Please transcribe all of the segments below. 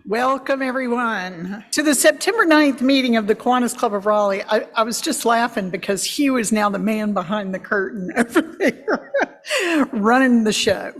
Welcome, everyone, to the September 9th meeting of the Kiwanis Club of Raleigh. I was just laughing because Hugh is now the man behind the curtain over there, running the show.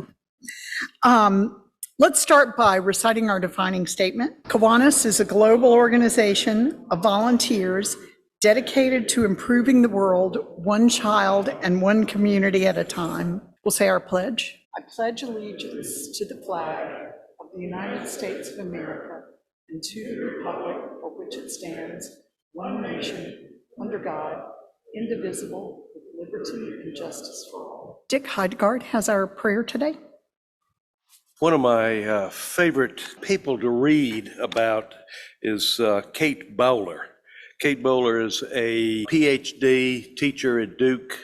Let's start by reciting our defining statement. Kiwanis is a global organization of volunteers dedicated to improving the world one child and one community at a time. We'll say our pledge. I pledge allegiance to the flag of the United States of America and to the republic for which it stands, one nation, under God, indivisible, with liberty and justice for all. Dick Heidegard has our prayer today. One of my favorite people to read about is Kate Bowler. Kate Bowler is a PhD teacher at Duke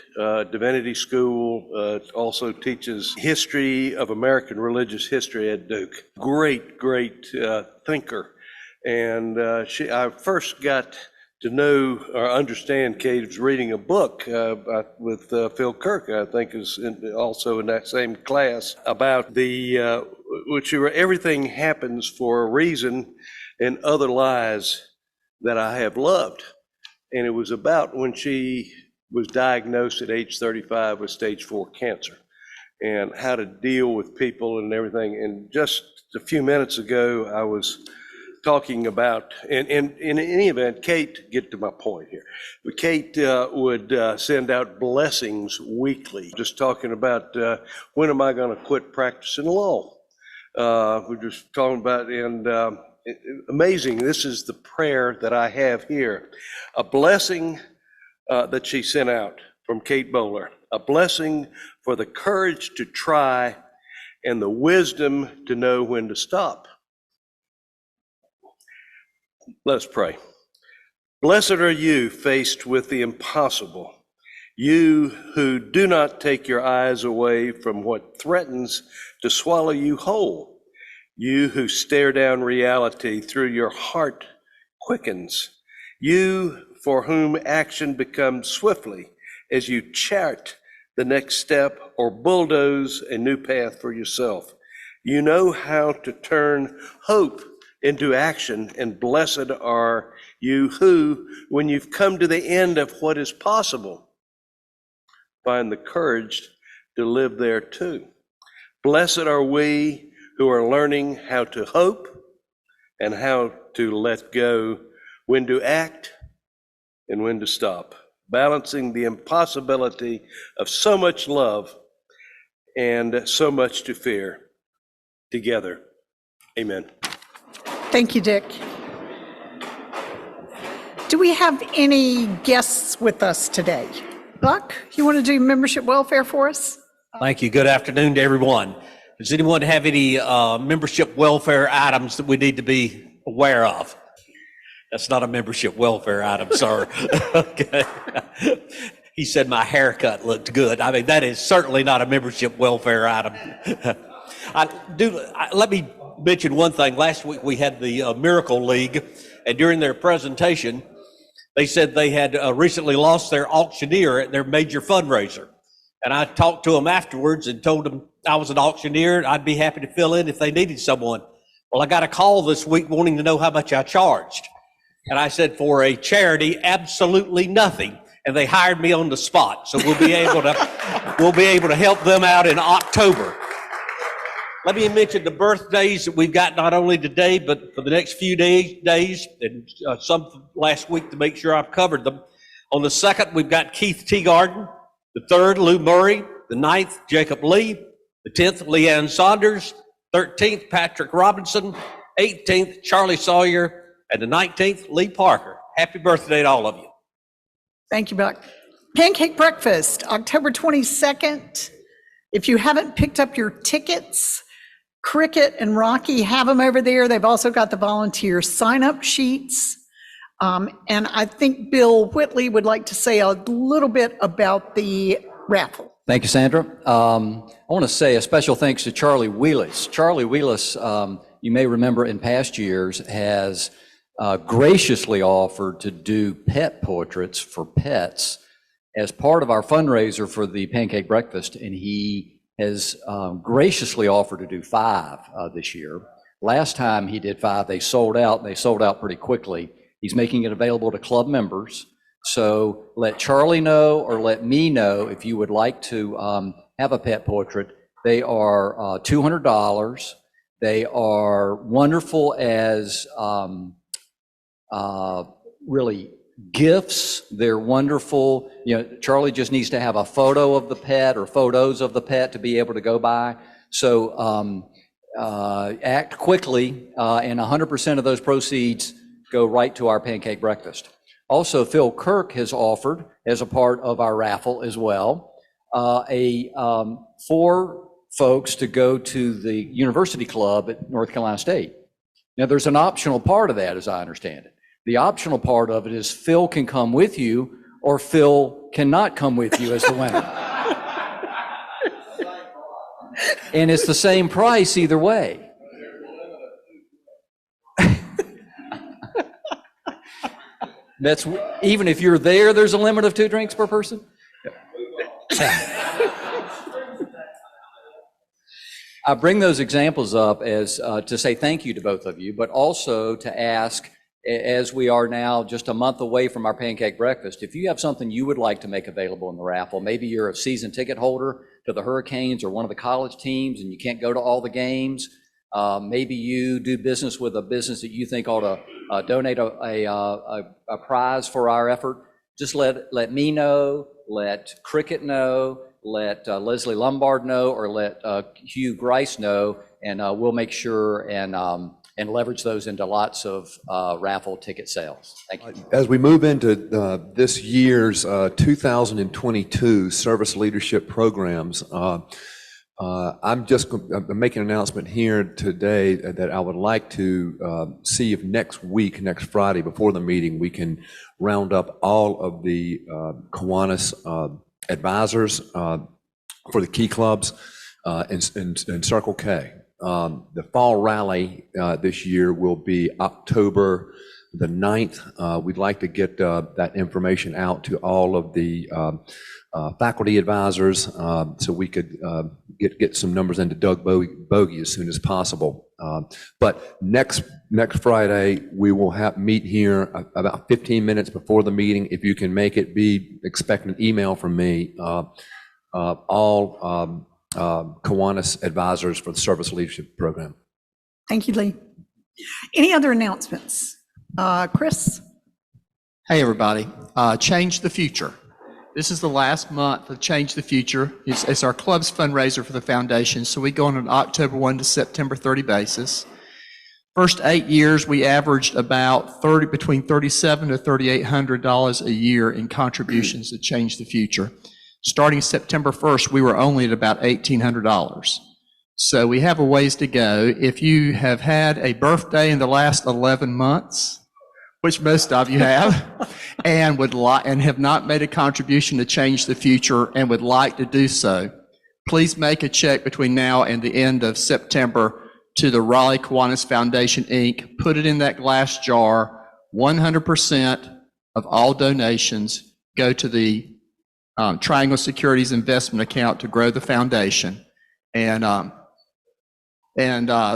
Divinity School, also teaches history of American religious history at Duke. Great thinker. And I first got to know or understand Kate was reading a book with Phil Kirk, I think is also in that same class, about everything happens for a reason and other lies that I have loved. And it was about when she was diagnosed at age 35 with stage 4 cancer and how to deal with people and everything. And just a few minutes ago, I was talking about, and in any event, Kate, get to my point here, but Kate would send out blessings weekly, just talking about when am I going to quit practicing law? We're just talking about, and amazing, this is the prayer that I have here. A blessing that she sent out from Kate Bowler. A blessing for the courage to try and the wisdom to know when to stop. Let's pray. Blessed are you faced with the impossible. You who do not take your eyes away from what threatens to swallow you whole. You who stare down reality through your heart quickens. You for whom action becomes swiftly as you chart the next step or bulldoze a new path for yourself. You know how to turn hope into action, and blessed are you who, when you've come to the end of what is possible, find the courage to live there too. Blessed are we who are learning how to hope and how to let go, when to act and when to stop, balancing the impossibility of so much love and so much to fear together. Amen. Thank you, Dick. Do we have any guests with us today? Buck, you want to do membership welfare for us? Thank you. Good afternoon to everyone. Does anyone have any membership welfare items that we need to be aware of? That's not a membership welfare item, sir. Okay. He said my haircut looked good. I mean, that is certainly not a membership welfare item. Let me mention one thing. Last week we had the Miracle League, and during their presentation, they said they had recently lost their auctioneer at their major fundraiser. And I talked to them afterwards and told them I was an auctioneer and I'd be happy to fill in if they needed someone. Well, I got a call this week wanting to know how much I charged. And I said, for a charity, absolutely nothing. And they hired me on the spot. So we'll be able to help them out in October. Let me mention the birthdays that we've got not only today, but for the next few days, and some last week to make sure I've covered them. On the 2nd, we've got Keith Teagarden. The 3rd, Lou Murray. The 9th, Jacob Lee. The 10th, Leanne Saunders. 13th, Patrick Robinson. 18th, Charlie Sawyer. And the 19th, Lee Parker. Happy birthday to all of you. Thank you, Buck. Pancake Breakfast, October 22nd. If you haven't picked up your tickets, Cricket and Rocky have them over there. They've also got the volunteer sign-up sheets. And I think Bill Whitley would like to say a little bit about the raffle. Thank you, Sandra. I want to say a special thanks to Charlie Wheelis. Charlie Wheelis, you may remember in past years, has graciously offered to do pet portraits for pets as part of our fundraiser for the Pancake Breakfast, and he has graciously offered to do 5 this year. Last time he did 5, they sold out. They sold out pretty quickly. He's making it available to club members. So let Charlie know or let me know if you would like to have a pet portrait. They are $200. They are wonderful as really gifts. They're wonderful. Charlie just needs to have a photo of the pet or photos of the pet to be able to go by. So act quickly, and 100% of those proceeds go right to our Pancake Breakfast. Also, Phil Kirk has offered, as a part of our raffle as well, 4 folks to go to the University Club at North Carolina State. Now, there's an optional part of that, as I understand it. The optional part of it is Phil can come with you, or Phil cannot come with you as the winner. And it's the same price either way. That's even if you're there, there's a limit of 2 drinks per person. I bring those examples up as to say thank you to both of you, but also to ask, as we are now just a month away from our Pancake Breakfast, if you have something you would like to make available in the raffle, maybe you're a season ticket holder to the Hurricanes or one of the college teams and you can't go to all the games. Maybe you do business with a business that you think ought to donate a prize for our effort. Just let me know, let Cricket know, let Leslie Lombard know, or let Hugh Grice know, and we'll make sure and leverage those into lots of raffle ticket sales. Thank you. As we move into this year's 2022 service leadership programs, I'm making an announcement here today that I would like to see if next Friday, before the meeting, we can round up all of the Kiwanis advisors for the key clubs in Circle K. The fall rally this year will be October the 9th. We'd like to get that information out to all of the faculty advisors so we could get some numbers into Doug Bogey as soon as possible. But next Friday, we will meet here about 15 minutes before the meeting. If you can make it, be expecting an email from me. All Kiwanis advisors for the service leadership program. Thank you, Lee. Any other announcements? Chris? Hey, everybody. Change the Future. This is the last month of Change the Future. It's our club's fundraiser for the foundation, so we go on an October 1 to September 30 basis. First 8 years, we averaged about between $3,700 to $3,800 a year in contributions to Change the Future. Starting September 1st, we were only at about $1,800. So we have a ways to go. If you have had a birthday in the last 11 months, which most of you have, and have not made a contribution to Change the Future and would like to do so, please make a check between now and the end of September to the Raleigh Kiwanis Foundation, Inc. Put it in that glass jar. 100% of all donations go to the Triangle Securities investment account to grow the foundation. And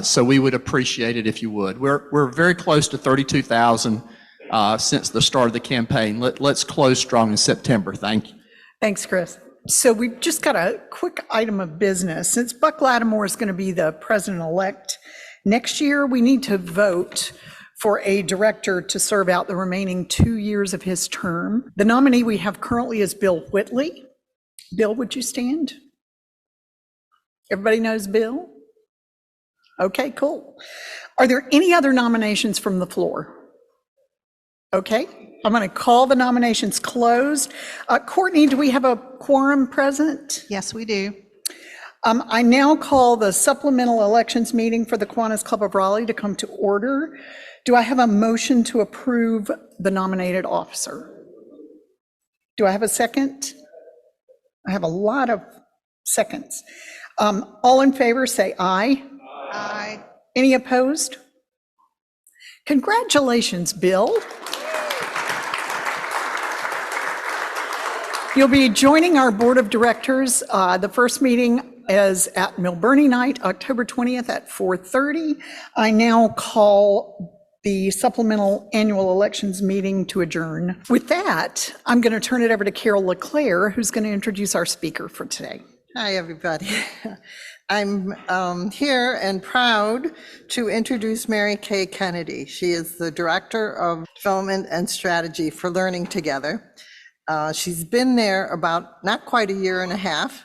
so we would appreciate it if you would. We're very close to 32,000 since the start of the campaign. Let's close strong in September. Thank you. Thanks, Chris. So we've just got a quick item of business. Since Buck Lattimore is going to be the president-elect next year, we need to vote for a director to serve out the remaining 2 years of his term. The nominee we have currently is Bill Whitley. Bill, would you stand? Everybody knows Bill? Okay, cool. Are there any other nominations from the floor? Okay, I'm going to call the nominations closed. Courtney, do we have a quorum present? Yes, we do. I now call the supplemental elections meeting for the Kiwanis Club of Raleigh to come to order. Do I have a motion to approve the nominated officer? Do I have a second? I have a lot of seconds. All in favor, say aye. Aye. Any opposed? Congratulations, Bill. You'll be joining our board of directors. The first meeting is at Milburnie Night, October 20th at 4:30. I now call the supplemental annual elections meeting to adjourn. With that, I'm going to turn it over to Carol LeClaire, who's going to introduce our speaker for today. Hi, everybody. I'm here and proud to introduce Mary Kay Kennedy. She is the Director of Development and Strategy for Learning Together. She's been there about not quite a year and a half.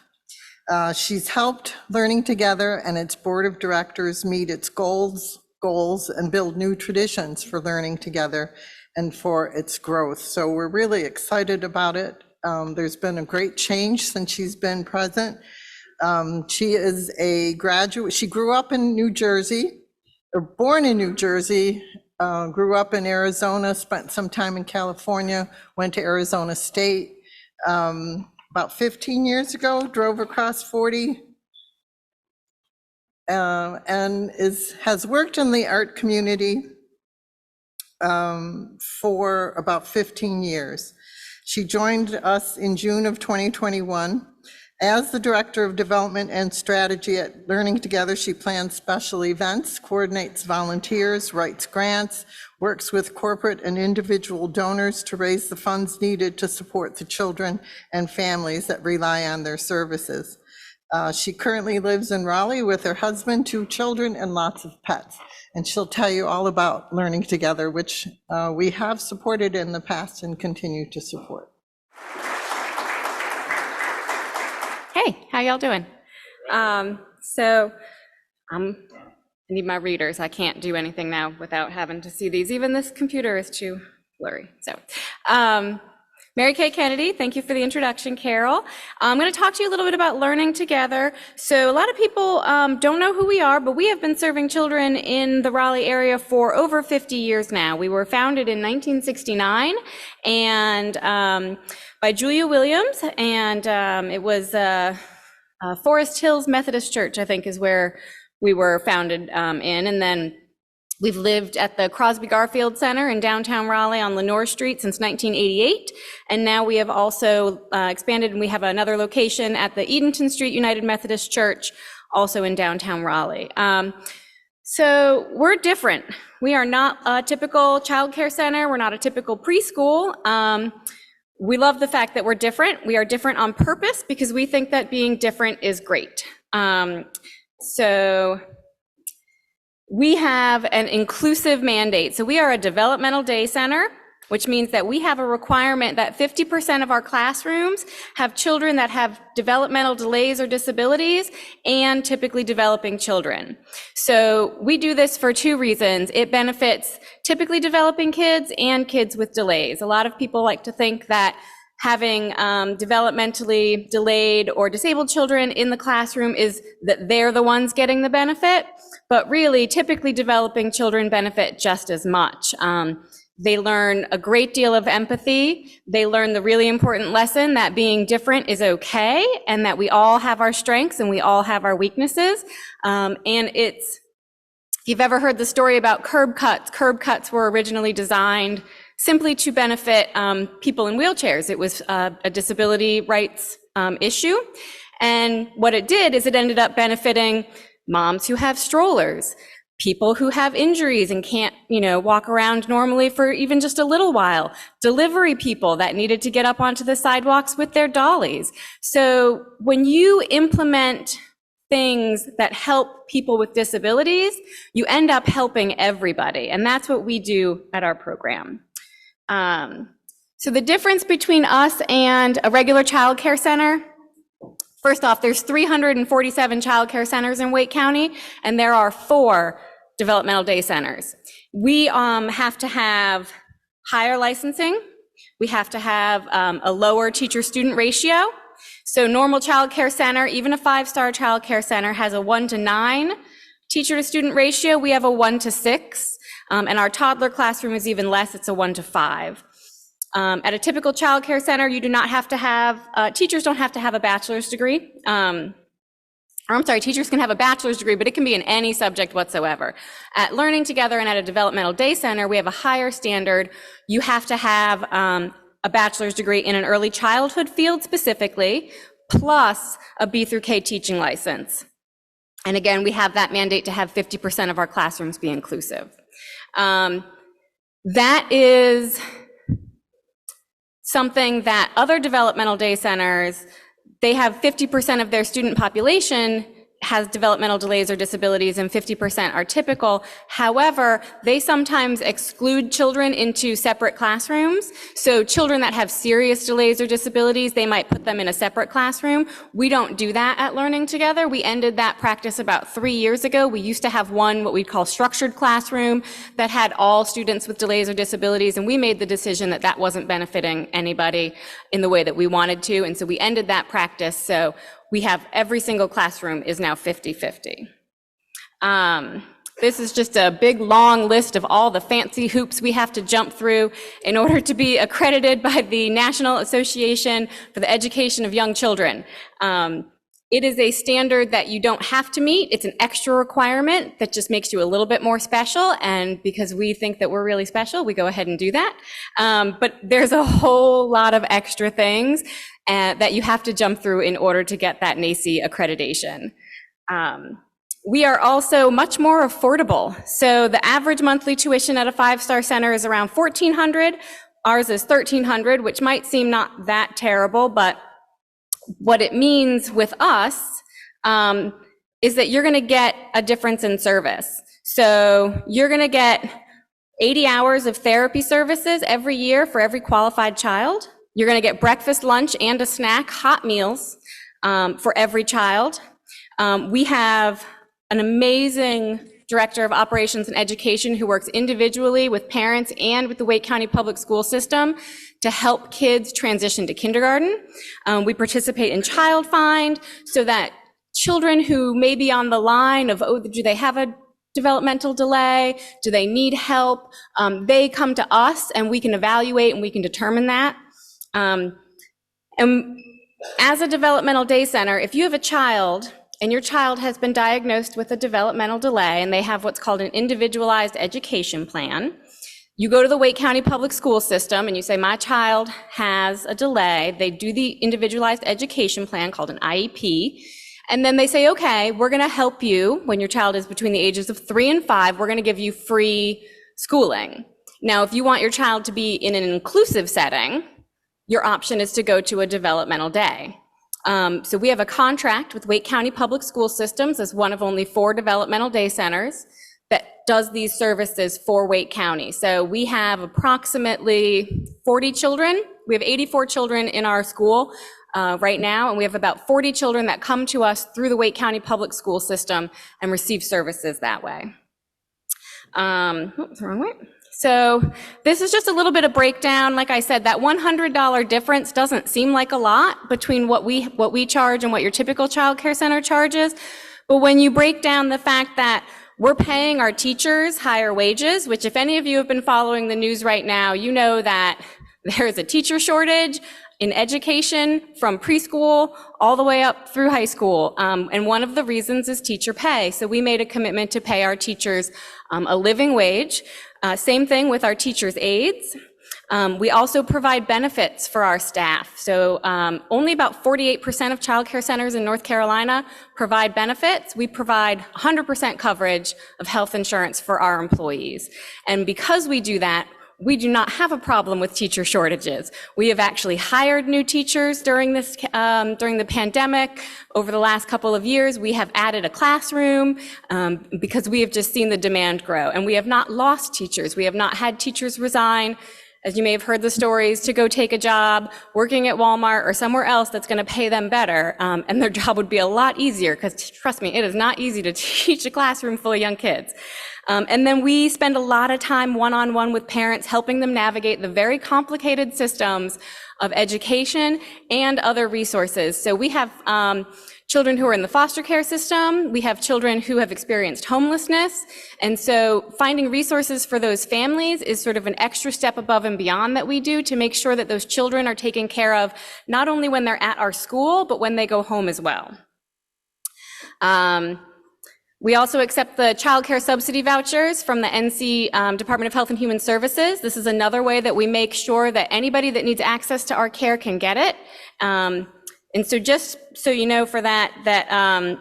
She's helped Learning Together and its board of directors meet its goals and build new traditions for Learning Together and for its growth. So we're really excited about it. There's been a great change since she's been present. She is a graduate. She grew up in New Jersey, or born in New Jersey, grew up in Arizona, spent some time in California, went to Arizona State. About 15 years ago, drove across 40, and has worked in the art community for about 15 years. She joined us in June of 2021. As the Director of Development and Strategy at Learning Together, she plans special events, coordinates volunteers, writes grants, works with corporate and individual donors to raise the funds needed to support the children and families that rely on their services. She currently lives in Raleigh with her husband, 2 children, and lots of pets. And she'll tell you all about Learning Together, which we have supported in the past and continue to support. Hey, how y'all doing? I need my readers. I can't do anything now without having to see these. Even this computer is too blurry. So, Mary Kay Kennedy, thank you for the introduction, Carol. I'm going to talk to you a little bit about Learning Together. So a lot of people don't know who we are, but we have been serving children in the Raleigh area for over 50 years now. We were founded in 1969 and by Julia Williams, and it was Forest Hills Methodist Church, I think, is where we were founded in, and then we've lived at the Crosby Garfield Center in downtown Raleigh on Lenore Street since 1988, and now we have also expanded, and we have another location at the Edenton Street United Methodist Church, also in downtown Raleigh. So we're different. We are not a typical child care center. We're not a typical preschool. We love the fact that we're different. We are different on purpose because we think that being different is great. So we have an inclusive mandate. So we are a developmental day center, which means that we have a requirement that 50% of our classrooms have children that have developmental delays or disabilities and typically developing children. So we do this for 2 reasons. It benefits typically developing kids and kids with delays. A lot of people like to think that having developmentally delayed or disabled children in the classroom is that they're the ones getting the benefit, but really typically developing children benefit just as much. They learn a great deal of empathy. They learn the really important lesson that being different is okay and that we all have our strengths and we all have our weaknesses. If you've ever heard the story about curb cuts were originally designed simply to benefit people in wheelchairs. It was a disability rights issue. And what it did is it ended up benefiting moms who have strollers, people who have injuries and can't, walk around normally for even just a little while, delivery people that needed to get up onto the sidewalks with their dollies. So when you implement things that help people with disabilities, you end up helping everybody. And that's what we do at our program. So the difference between us and a regular child care center, first off, there's 347 child care centers in Wake County, and there are 4 developmental day centers. We have to have higher licensing. We have to have a lower teacher-student ratio. So normal child care center, even a 5-star child care center, has a 1-to-9 teacher-to-student ratio. We have a 1-to-6, and our toddler classroom is even less. It's a 1-to-5. At a typical child care center, you do not have to have, teachers don't have to have a bachelor's degree. Teachers can have a bachelor's degree, but it can be in any subject whatsoever. At Learning Together and at a developmental day center, we have a higher standard. You have to have a bachelor's degree in an early childhood field specifically, plus a B through K teaching license. And again, we have that mandate to have 50% of our classrooms be inclusive. That is something that other developmental day centers, they have 50% of their student population has developmental delays or disabilities and 50% are typical. However, they sometimes exclude children into separate classrooms. So children that have serious delays or disabilities, they might put them in a separate classroom. We don't do that at Learning Together. We ended that practice about 3 years ago. We used to have one, what we call structured classroom, that had all students with delays or disabilities, and we made the decision that that wasn't benefiting anybody in the way that we wanted to, and so we ended that practice. So we have every single classroom is now 50-50. This is just a big, long list of all the fancy hoops we have to jump through in order to be accredited by the National Association for the Education of Young Children. It is a standard that you don't have to meet. It's an extra requirement that just makes you a little bit more special. And because we think that we're really special, we go ahead and do that. But there's a whole lot of extra things that you have to jump through in order to get that NACE accreditation. We are also much more affordable. So the average monthly tuition at a 5-star center is around $1,400. Ours is $1,300, which might seem not that terrible, but what it means with us is that you're going to get a difference in service. So you're going to get 80 hours of therapy services every year for every qualified child. You're going to get breakfast, lunch, and a snack, hot meals for every child. We have an amazing director of operations and education who works individually with parents and with the Wake County Public School System to help kids transition to kindergarten. We participate in Child Find so that children who may be on the line of, oh, do they have a developmental delay? Do they need help? They come to us and we can evaluate and we can determine that. And as a developmental day center, if you have a child and your child has been diagnosed with a developmental delay and they have what's called an individualized education plan, you go to the Wake County Public School System and you say, my child has a delay. They do the individualized education plan called an IEP. And then they say, okay, we're going to help you when your child is between the ages of 3 and 5. We're going to give you free schooling. Now, if you want your child to be in an inclusive setting, your option is to go to a developmental day. So we have a contract with Wake County Public School Systems as one of only 4 developmental day centers that does these services for Wake County. So we have approximately 40 children. We have 84 children in our school right now, and we have about 40 children that come to us through the Wake County Public School System and receive services that way. Oops, wrong way. So this is just a little bit of breakdown. Like I said, that $100 difference doesn't seem like a lot between what we charge and what your typical child care center charges. But when you break down the fact that we're paying our teachers higher wages, which if any of you have been following the news right now, you know that there is a teacher shortage in education from preschool all the way up through high school. And one of the reasons is teacher pay. So we made a commitment to pay our teachers a living wage. Same thing with our teachers' aides. We also provide benefits for our staff. So only about 48% of child care centers in North Carolina provide benefits. We provide 100% coverage of health insurance for our employees. And because we do that, we do not have a problem with teacher shortages. We have actually hired new teachers during the pandemic. Over the last couple of years, we have added a classroom because we have just seen the demand grow. And we have not lost teachers. We have not had teachers resign, as you may have heard the stories, to go take a job working at Walmart or somewhere else that's going to pay them better. And their job would be a lot easier because, trust me, it is not easy to teach a classroom full of young kids. And then we spend a lot of time one-on-one with parents, helping them navigate the very complicated systems of education and other resources. So we have children who are in the foster care system. We have children who have experienced homelessness. And so finding resources for those families is sort of an extra step above and beyond that we do to make sure that those children are taken care of, not only when they're at our school, but when they go home as well. We also accept the child care subsidy vouchers from the NC Department of Health and Human Services. This is another way that we make sure that anybody that needs access to our care can get it. And so just so you know for that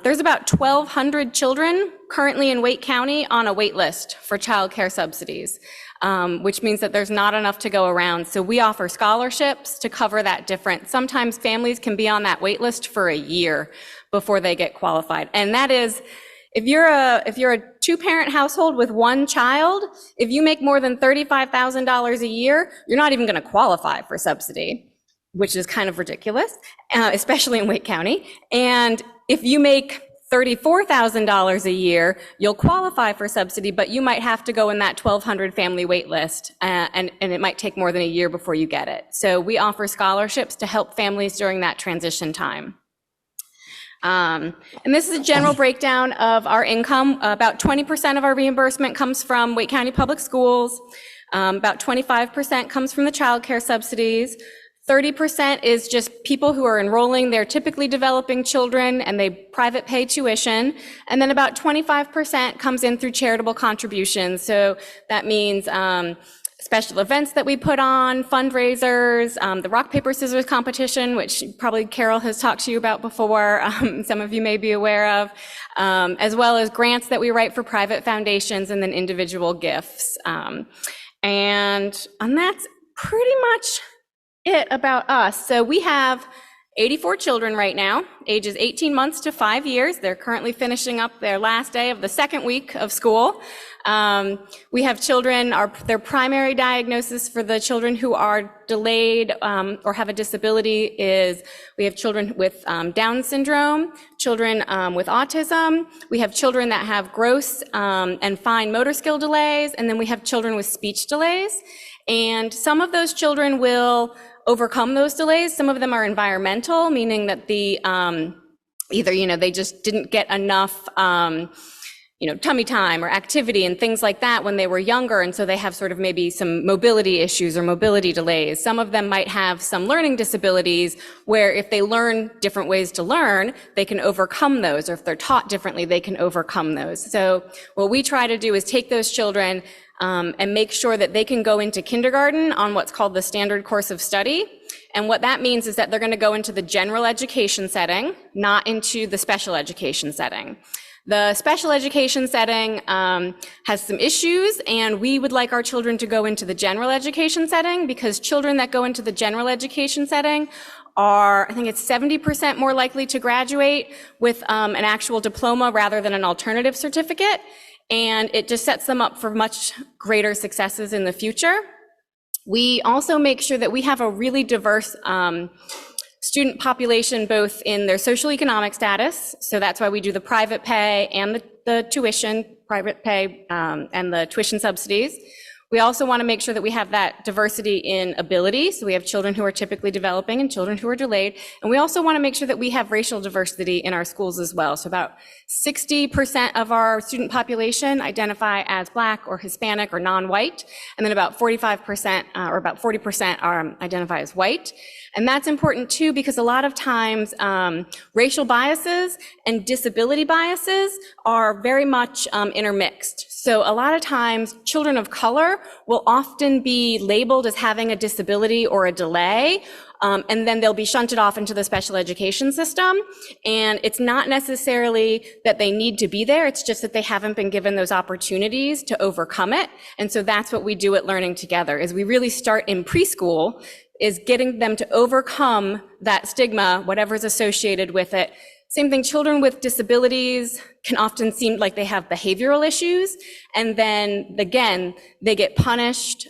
there's about 1,200 children currently in Wake County on a wait list for child care subsidies, which means that there's not enough to go around. So we offer scholarships to cover that difference. Sometimes families can be on that wait list for a year before they get qualified. And that is, if you're a two-parent household with one child, if you make more than $35,000 a year, you're not even going to qualify for subsidy, which is kind of ridiculous, especially in Wake County. And if you make $34,000 a year, you'll qualify for subsidy, but you might have to go in that 1,200 family wait list, and it might take more than a year before you get it. So we offer scholarships to help families during that transition time. And this is a general breakdown of our income. About 20% of our reimbursement comes from Wake County Public Schools. About 25% comes from the child care subsidies. 30% is just people who are enrolling their typically developing children and they private pay tuition. And then about 25% comes in through charitable contributions. So that means special events that we put on, fundraisers, the rock, paper, scissors competition, which probably Carol has talked to you about before, some of you may be aware of, as well as grants that we write for private foundations and then individual gifts. And that's pretty much it about us. So we have 84 children right now, ages 18 months to 5 years. They're currently finishing up their last day of the second week of school. We have children, their primary diagnosis for the children who are delayed or have a disability is we have children with Down syndrome, children with autism. We have children that have gross and fine motor skill delays, and then we have children with speech delays. And some of those children will overcome those delays. Some of them are environmental, meaning that the either, they just didn't get enough tummy time or activity and things like that when they were younger, and so they have sort of maybe some mobility issues or mobility delays. Some of them might have some learning disabilities where if they learn different ways to learn, they can overcome those, or if they're taught differently, they can overcome those. So what we try to do is take those children and make sure that they can go into kindergarten on what's called the standard course of study. And what that means is that they're going to go into the general education setting, not into the special education setting. The special education setting has some issues, and we would like our children to go into the general education setting, because children that go into the general education setting are, I think it's 70% more likely to graduate with an actual diploma rather than an alternative certificate. And it just sets them up for much greater successes in the future. We also make sure that we have a really diverse student population, both in their socioeconomic status. So that's why we do the private pay and the tuition, private pay and the tuition subsidies. We also want to make sure that we have that diversity in ability. So we have children who are typically developing and children who are delayed. And we also want to make sure that we have racial diversity in our schools as well. So about 60% of our student population identify as Black or Hispanic or non-white. And then about 45% or about 40% identify as white. And that's important too, because a lot of times racial biases and disability biases are very much intermixed. So a lot of times children of color will often be labeled as having a disability or a delay, and then they'll be shunted off into the special education system. And it's not necessarily that they need to be there, it's just that they haven't been given those opportunities to overcome it. And so that's what we do at Learning Together, is we really start in preschool, is getting them to overcome that stigma, whatever's associated with it. Same thing, children with disabilities can often seem like they have behavioral issues, and then again, they get punished.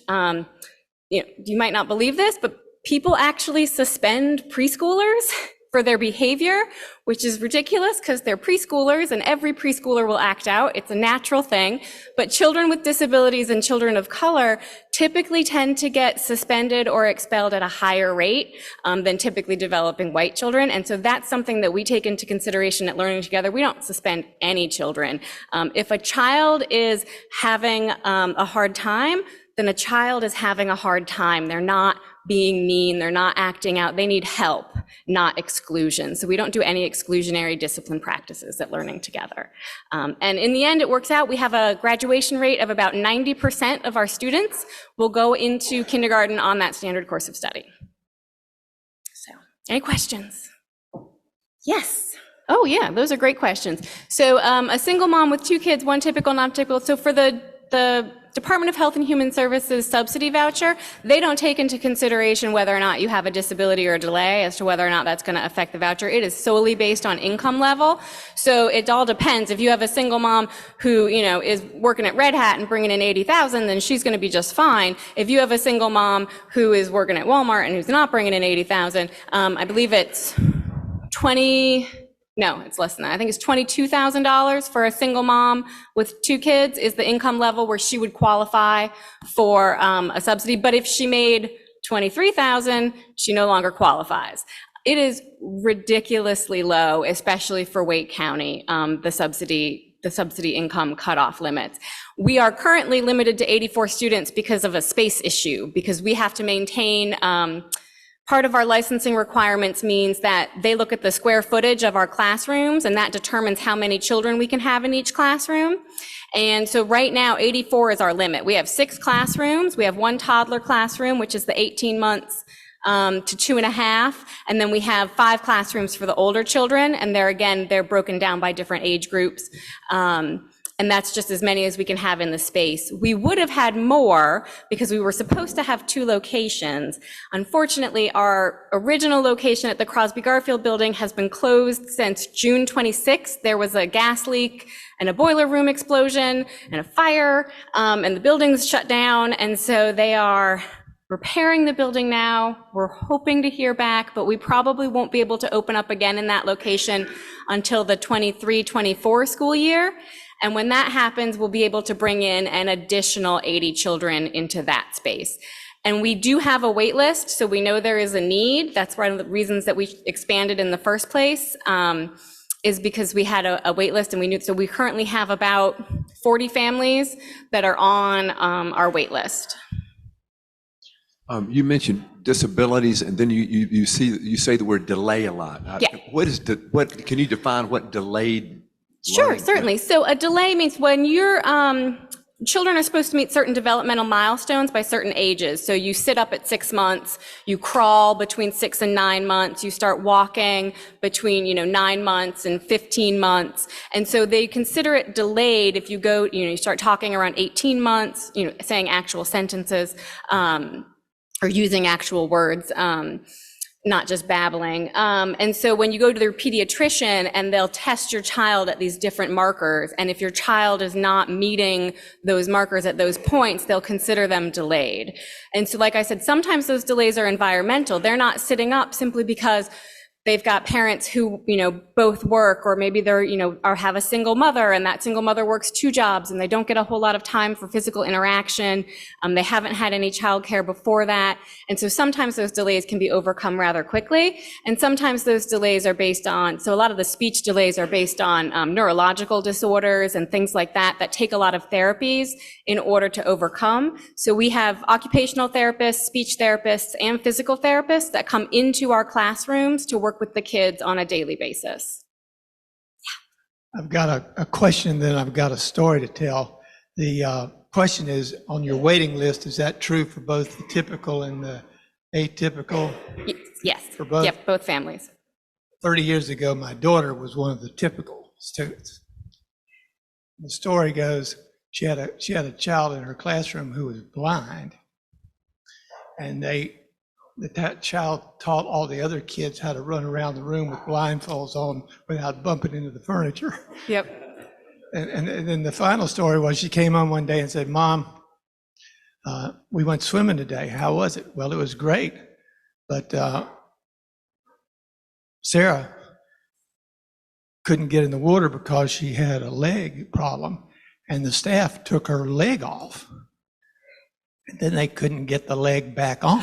You might not believe this, but people actually suspend preschoolers for their behavior, which is ridiculous because they're preschoolers and every preschooler will act out. It's a natural thing. But children with disabilities and children of color typically tend to get suspended or expelled at a higher rate than typically developing white children. And so that's something that we take into consideration at Learning Together. We don't suspend any children. If a child is having a hard time, then a child is having a hard time. They're not being mean, they're not acting out, they need help, not exclusion. So we don't do any exclusionary discipline practices at Learning Together. And in the end, it works out. We have a graduation rate of about 90% of our students will go into kindergarten on that standard course of study. So, any questions? Yes. Oh, yeah, those are great questions. So a single mom with 2 kids, 1 typical, not typical. So for the Department of Health and Human Services subsidy voucher, they don't take into consideration whether or not you have a disability or a delay as to whether or not that's going to affect the voucher. It is solely based on income level. So it all depends. If you have a single mom who, is working at Red Hat and bringing in 80,000, then she's going to be just fine. If you have a single mom who is working at Walmart and who's not bringing in 80,000, I believe it's it's less than that. I think it's $22,000 for a single mom with 2 kids is the income level where she would qualify for a subsidy. But if she made $23,000, she no longer qualifies. It is ridiculously low, especially for Wake County, the subsidy income cutoff limits. We are currently limited to 84 students because of a space issue, because we have to maintain part of our licensing requirements means that they look at the square footage of our classrooms, and that determines how many children we can have in each classroom. And so right now, 84 is our limit. We have 6 classrooms. We have 1 toddler classroom, which is the 18 months to 2.5. And then we have 5 classrooms for the older children. And they're broken down by different age groups. And that's just as many as we can have in the space. We would have had more because we were supposed to have 2 locations. Unfortunately, our original location at the Crosby Garfield building has been closed since June 26th. There was a gas leak and a boiler room explosion and a fire, and the building's shut down. And so they are repairing the building now. We're hoping to hear back, but we probably won't be able to open up again in that location until the 23-24 school year. And when that happens, we'll be able to bring in an additional 80 children into that space. And we do have a wait list, so we know there is a need. That's one of the reasons that we expanded in the first place, is because we had a wait list, and we knew. So we currently have about 40 families that are on our wait list. You mentioned disabilities, and then you say the word delay a lot. Yeah. What can you define what delayed? Sure, certainly. So a delay means when your children are supposed to meet certain developmental milestones by certain ages. So you sit up at 6 months, you crawl between 6 and 9 months, you start walking between 9 months and 15 months. And so they consider it delayed if you go, you start talking around 18 months, saying actual sentences, or using actual words. Not just babbling. And so when you go to their pediatrician and they'll test your child at these different markers, and if your child is not meeting those markers at those points, they'll consider them delayed. And so like I said, sometimes those delays are environmental. They're not sitting up simply because they've got parents who, both work, or maybe they're, or have a single mother, and that single mother works 2 jobs and they don't get a whole lot of time for physical interaction. They haven't had any childcare before that. And so sometimes those delays can be overcome rather quickly. And sometimes those delays are based on, so a lot of the speech delays are based on neurological disorders and things like that take a lot of therapies in order to overcome. So we have occupational therapists, speech therapists, and physical therapists that come into our classrooms to work with the kids on a daily basis. I've got a question, then I've got a story to tell. The question is, on your waiting list, is that true for both the typical and the atypical? Yes. For both? Yep, both families. 30 years ago, my daughter was one of the typical students. The story goes, she had a child in her classroom who was blind, and that child taught all the other kids how to run around the room with blindfolds on without bumping into the furniture. Yep. And then the final story was she came on one day and said, "Mom, we went swimming today. How was it?" "Well, it was great, but Sarah couldn't get in the water because she had a leg problem, and the staff took her leg off, and then they couldn't get the leg back on."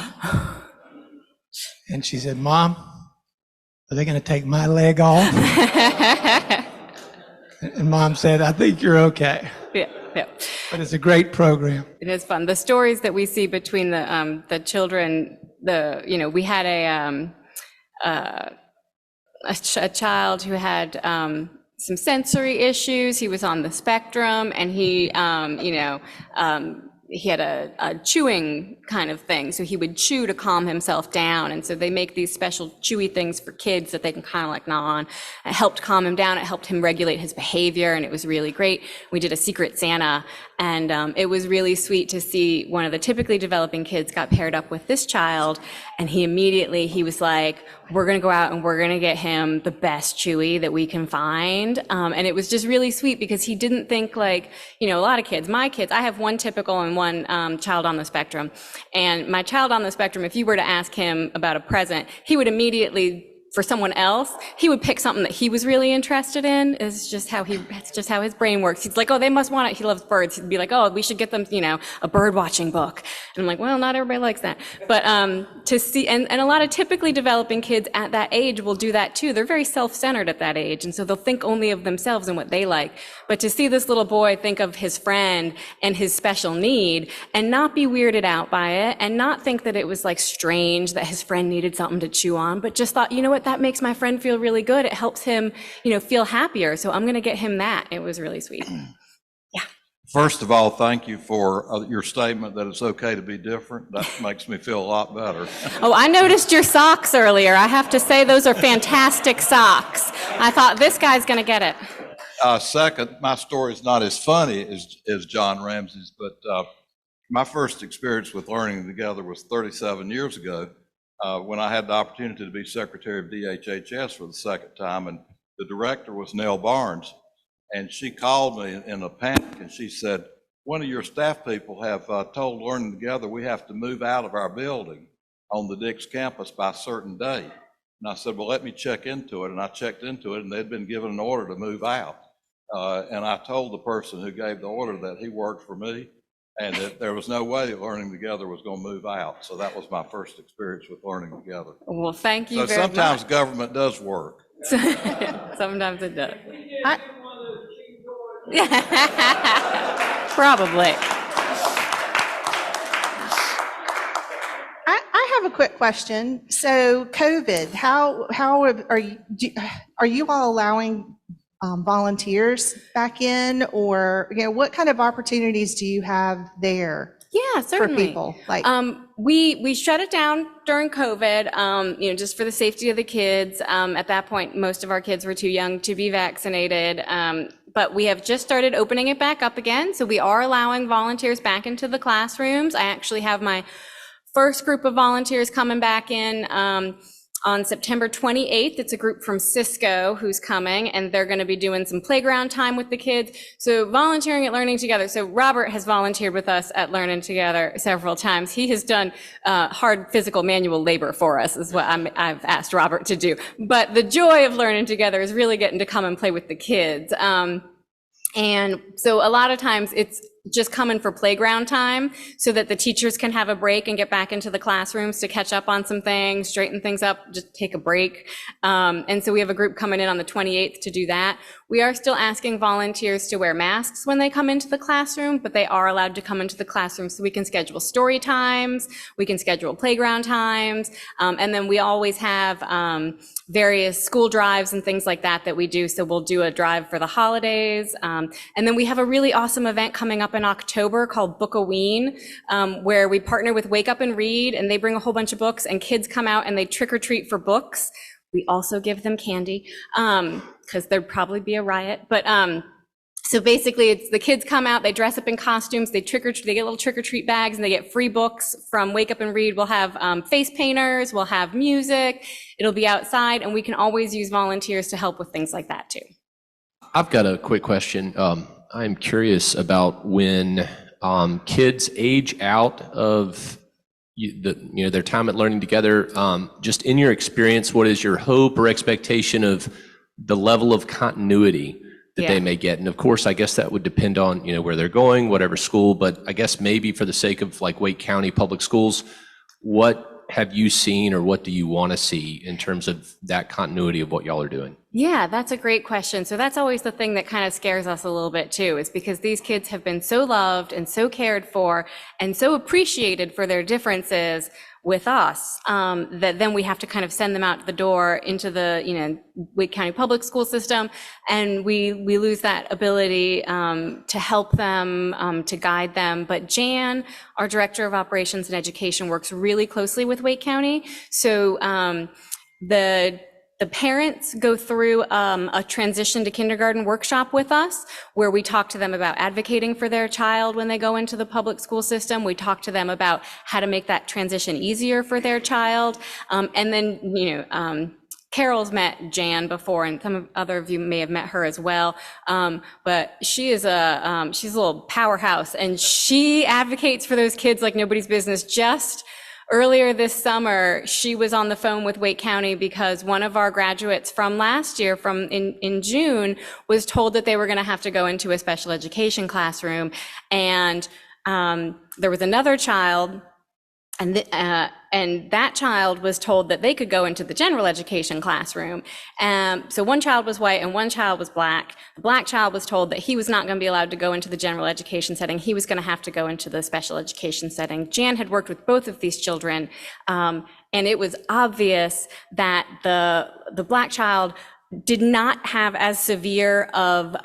And she said, "Mom, are they going to take my leg off?" And Mom said, "I think you're okay." Yeah. But it's a great program. It is fun. The stories that we see between the children, we had a child who had some sensory issues. He was on the spectrum, and he, he had a chewing kind of thing. So he would chew to calm himself down. And so they make these special chewy things for kids that they can kind of like gnaw on. It helped calm him down. It helped him regulate his behavior. And it was really great. We did a Secret Santa, and it was really sweet to see one of the typically developing kids got paired up with this child. And he was like, we're going to go out and we're going to get him the best chewy that we can find. And it was just really sweet because he didn't think like, a lot of kids, my kids, I have one typical and one child on the spectrum. And my child on the spectrum, if you were to ask him about a present, he would immediately, for someone else, he would pick something that he was really interested in. It's just how his brain works. He's like, oh, they must want it. He loves birds. He'd be like, oh, we should get them, a bird watching book. And I'm like, well, not everybody likes that. But to see, and a lot of typically developing kids at that age will do that too. They're very self-centered at that age. And so they'll think only of themselves and what they like. But to see this little boy think of his friend and his special need and not be weirded out by it and not think that it was like strange that his friend needed something to chew on, but just thought, what, that makes my friend feel really good. It helps him, feel happier. So I'm going to get him that. It was really sweet. Yeah. First of all, thank you for your statement that it's okay to be different. That makes me feel a lot better. Oh, I noticed your socks earlier. I have to say those are fantastic socks. I thought this guy's going to get it. Second, my story is not as funny as John Ramsey's, but my first experience with Learning Together was 37 years ago. When I had the opportunity to be secretary of DHHS for the second time, and the director was Nell Barnes, and she called me in a panic and she said, one of your staff people have told Learning Together we have to move out of our building on the Dix campus by a certain day. And I said, well, let me check into it. And I checked into it, and they'd been given an order to move out. And I told the person who gave the order that he worked for me, and that there was no way that Learning Together was going to move out. So that was my first experience with Learning Together. Well, thank you so very much. Sometimes government does work. Sometimes it does. Probably. I have a quick question. So COVID, how are you all allowing volunteers back in, or what kind of opportunities do you have there? Yeah, certainly. For people like we shut it down during COVID, just for the safety of the kids. At that point, most of our kids were too young to be vaccinated. But we have just started opening it back up again. So we are allowing volunteers back into the classrooms. I actually have my first group of volunteers coming back in on September 28th. It's a group from Cisco who's coming, and they're going to be doing some playground time with the kids. So volunteering at Learning Together. So Robert has volunteered with us at Learning Together several times. He has done hard physical manual labor for us, is what I've asked Robert to do. But the joy of Learning Together is really getting to come and play with the kids. And so a lot of times it's just coming for playground time so that the teachers can have a break and get back into the classrooms to catch up on some things, straighten things up, just take a break. And so we have a group coming in on the 28th to do that. We are still asking volunteers to wear masks when they come into the classroom, but they are allowed to come into the classroom, so we can schedule story times, we can schedule playground times, and then we always have various school drives and things like that we do. So we'll do a drive for the holidays. And then we have a really awesome event coming up in October called Book-A-Ween, where we partner with Wake Up and Read, and they bring a whole bunch of books, and kids come out and they trick or treat for books. We also give them candy, because there'd probably be a riot. But so basically, it's the kids come out, they dress up in costumes, they get little trick or treat bags, and they get free books from Wake Up and Read. We'll have face painters, we'll have music, it'll be outside, and we can always use volunteers to help with things like that too. I've got a quick question. I'm curious about when kids age out of their time at Learning Together. Just in your experience, what is your hope or expectation of the level of continuity that they may get? And of course, I guess that would depend on where they're going, whatever school. But I guess maybe for the sake of like Wake County Public Schools, what have you seen, or what do you want to see in terms of that continuity of what y'all are doing? Yeah, that's a great question. So that's always the thing that kind of scares us a little bit too, is because these kids have been so loved and so cared for and so appreciated for their differences. with us, that then we have to kind of send them out the door into the, Wake County public school system. And we lose that ability to help them, to guide them. But Jan, our Director of Operations and Education, works really closely with Wake County. So the parents go through a transition to kindergarten workshop with us, where we talk to them about advocating for their child when they go into the public school system. We talk to them about how to make that transition easier for their child. And then, Carol's met Jan before, and some other of you may have met her as well. But she is she's a little powerhouse, and she advocates for those kids like nobody's business. Just earlier this summer, she was on the phone with Wake County because one of our graduates from last year, in June, was told that they were going to have to go into a special education classroom, and there was another child. And that child was told that they could go into the general education classroom. So one child was white and one child was black. The black child was told that he was not going to be allowed to go into the general education setting. He was going to have to go into the special education setting. Jan had worked with both of these children, and it was obvious that the black child did not have as severe of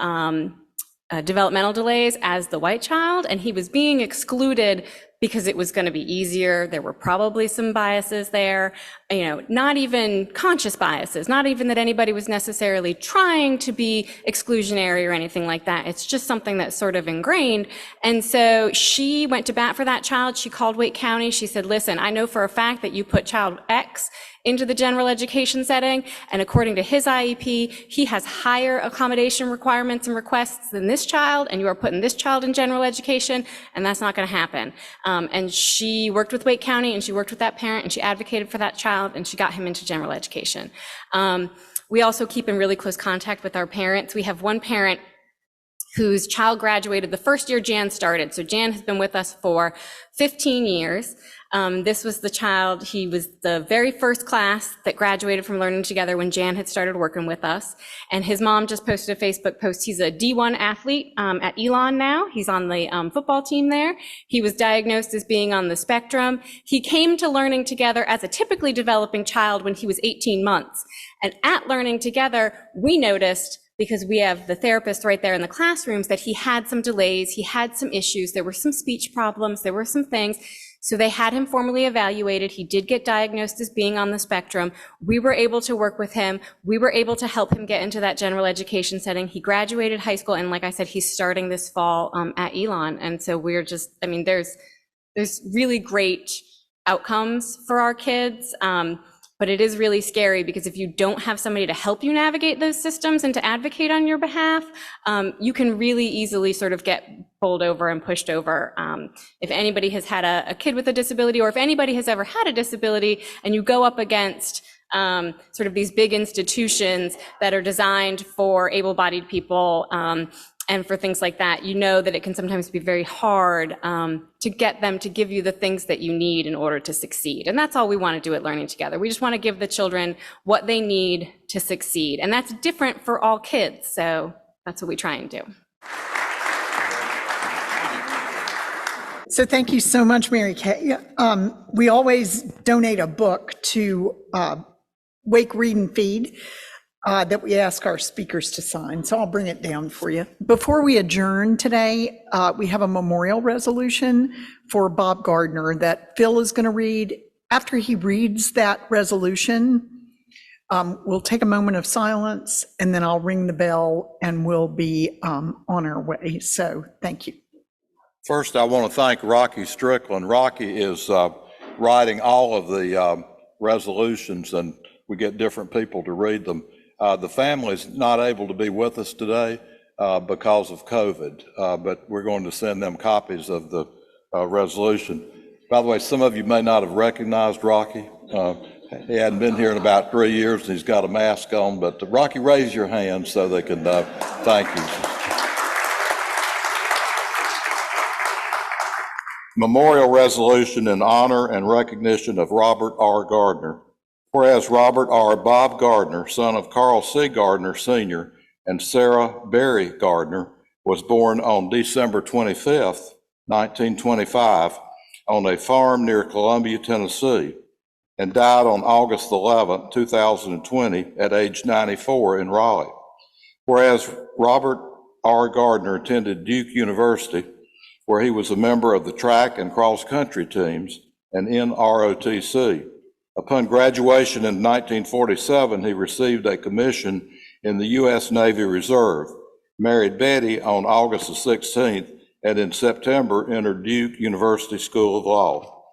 developmental delays as the white child, and he was being excluded because it was going to be easier. There were probably some biases there, not even conscious biases, not even that anybody was necessarily trying to be exclusionary or anything like that. It's just something that's sort of ingrained. And so she went to bat for that child. She called Wake County. She said, listen, I know for a fact that you put child X into the general education setting, and according to his IEP, he has higher accommodation requirements and requests than this child, and you are putting this child in general education, and that's not going to happen. And she worked with Wake County, and she worked with that parent, and she advocated for that child, and she got him into general education. We also keep in really close contact with our parents. We have one parent whose child graduated the first year Jan started. So Jan has been with us for 15 years. This was the child, he was the very first class that graduated from Learning Together when Jan had started working with us. And his mom just posted a Facebook post. He's a D1 athlete at Elon now. He's on the football team there. He was diagnosed as being on the spectrum. He came to Learning Together as a typically developing child when he was 18 months. And at Learning Together, we noticed, because we have the therapist right there in the classrooms, that he had some delays, he had some issues, there were some speech problems, there were some things. So they had him formally evaluated. He did get diagnosed as being on the spectrum. We were able to work with him. We were able to help him get into that general education setting. He graduated high school, and like I said, he's starting this fall at Elon. And so we're just, there's really great outcomes for our kids. But it is really scary, because if you don't have somebody to help you navigate those systems and to advocate on your behalf, you can really easily sort of get bowled over and pushed over. If anybody has had a kid with a disability, or if anybody has ever had a disability, and you go up against sort of these big institutions that are designed for able-bodied people, and for things like that, you know that it can sometimes be very hard to get them to give you the things that you need in order to succeed. And that's all we want to do at Learning Together. We just want to give the children what they need to succeed. And that's different for all kids. So that's what we try and do. So thank you so much, Mary Kay. We always donate a book to Wake Read and Feed that we ask our speakers to sign. So I'll bring it down for you. Before we adjourn today, we have a memorial resolution for Bob Gardner that Phil is going to read. After he reads that resolution, we'll take a moment of silence, and then I'll ring the bell, and we'll be on our way. So thank you. First, I want to thank Rocky Strickland. Rocky is writing all of the resolutions, and we get different people to read them. The family's not able to be with us today because of COVID, but we're going to send them copies of the resolution. By the way, some of you may not have recognized Rocky. He hadn't been here in about 3 years, and he's got a mask on, but Rocky, raise your hand so they can thank you. Memorial resolution in honor and recognition of Robert R. Gardner. Whereas Robert R. Bob Gardner, son of Carl C. Gardner Sr. and Sarah Berry Gardner, was born on December 25th, 1925, on a farm near Columbia, Tennessee, and died on August 11, 2020, at age 94 in Raleigh. Whereas Robert R. Gardner attended Duke University, where he was a member of the track and cross-country teams and NROTC. Upon graduation in 1947, he received a commission in the U.S. Navy Reserve, married Betty on August the 16th, and in September entered Duke University School of Law.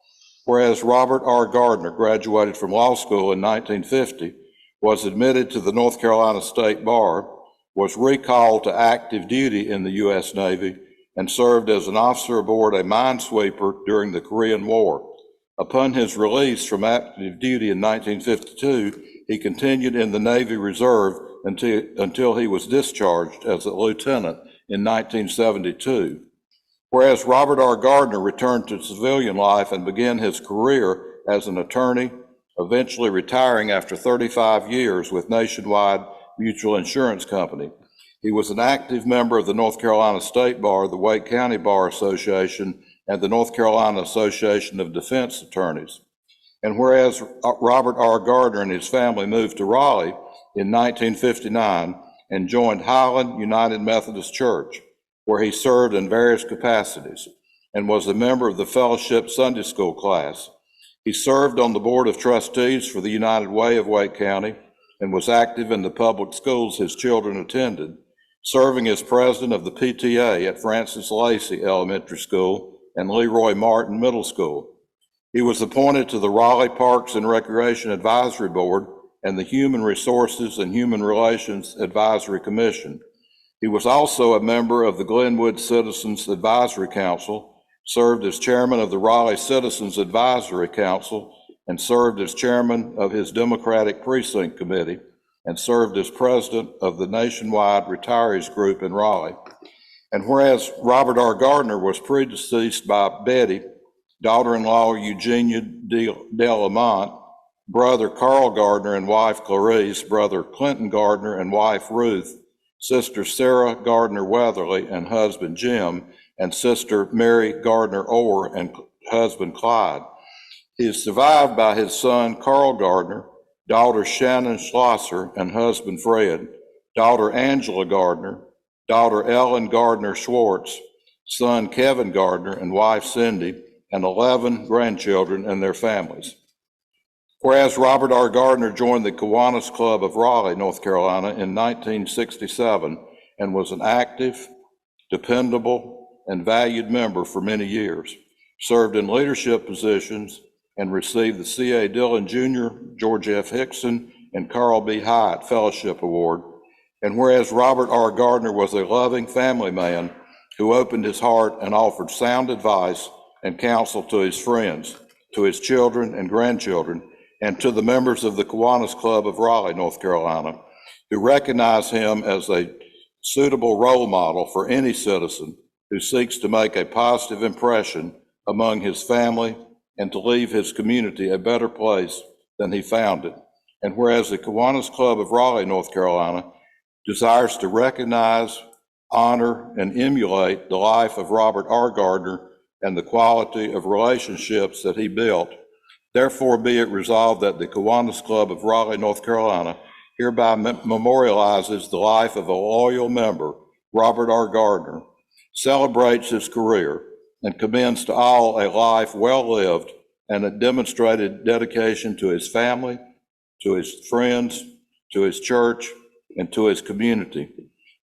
Whereas Robert R. Gardner graduated from law school in 1950, was admitted to the North Carolina State Bar, was recalled to active duty in the U.S. Navy, and served as an officer aboard a minesweeper during the Korean War. Upon his release from active duty in 1952, he continued in the Navy Reserve until he was discharged as a lieutenant in 1972. Whereas Robert R. Gardner returned to civilian life and began his career as an attorney, eventually retiring after 35 years with Nationwide Mutual Insurance Company. He was an active member of the North Carolina State Bar, the Wake County Bar Association, and the North Carolina Association of Defense Attorneys. And whereas Robert R. Gardner and his family moved to Raleigh in 1959 and joined Highland United Methodist Church, where he served in various capacities and was a member of the Fellowship Sunday School class. He served on the Board of Trustees for the United Way of Wake County and was active in the public schools his children attended, serving as president of the PTA at Francis Lacey Elementary School and Leroy Martin Middle School. He was appointed to the Raleigh Parks and Recreation Advisory Board and the Human Resources and Human Relations Advisory Commission. He was also a member of the Glenwood Citizens Advisory Council, served as chairman of the Raleigh Citizens Advisory Council, and served as chairman of his Democratic Precinct Committee, and served as president of the Nationwide Retirees Group in Raleigh. And whereas Robert R. Gardner was predeceased by Betty, daughter-in-law Eugenia Delamont, brother Carl Gardner and wife Clarice, brother Clinton Gardner and wife Ruth, sister Sarah Gardner Weatherly and husband Jim, and sister Mary Gardner Orr and husband Clyde. He is survived by his son Carl Gardner, daughter Shannon Schlosser and husband Fred, daughter Angela Gardner, daughter Ellen Gardner Schwartz, son Kevin Gardner and wife Cindy, and 11 grandchildren and their families. Whereas Robert R. Gardner joined the Kiwanis Club of Raleigh, North Carolina in 1967 and was an active, dependable, and valued member for many years, served in leadership positions, and received the C.A. Dillon Jr., George F. Hickson, and Carl B. Hyatt Fellowship Award. And whereas Robert R. Gardner was a loving family man who opened his heart and offered sound advice and counsel to his friends, to his children and grandchildren, and to the members of the Kiwanis Club of Raleigh, North Carolina, who recognize him as a suitable role model for any citizen who seeks to make a positive impression among his family and to leave his community a better place than he found it. And whereas the Kiwanis Club of Raleigh, North Carolina, desires to recognize, honor, and emulate the life of Robert R. Gardner and the quality of relationships that he built, therefore be it resolved that the Kiwanis Club of Raleigh, North Carolina, hereby memorializes the life of a loyal member, Robert R. Gardner, celebrates his career, and commends to all a life well lived and a demonstrated dedication to his family, to his friends, to his church, and to his community.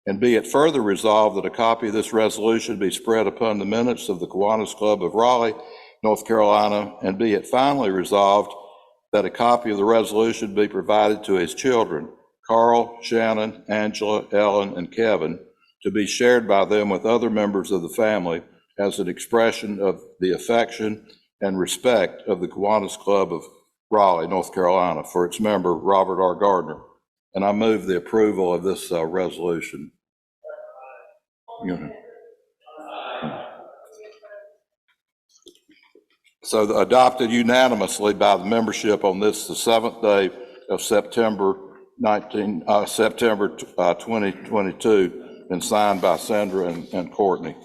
And be it further resolved that a copy of this resolution be spread upon the minutes of the Kiwanis Club of Raleigh, North Carolina, and be it finally resolved that a copy of the resolution be provided to his children, Carl, Shannon, Angela, Ellen, and Kevin, to be shared by them with other members of the family as an expression of the affection and respect of the Kiwanis Club of Raleigh, North Carolina, for its member, Robert R. Gardner. And I move the approval of this resolution. So adopted unanimously by the membership on this, the 7th day of September 2022, and signed by Sandra and Courtney.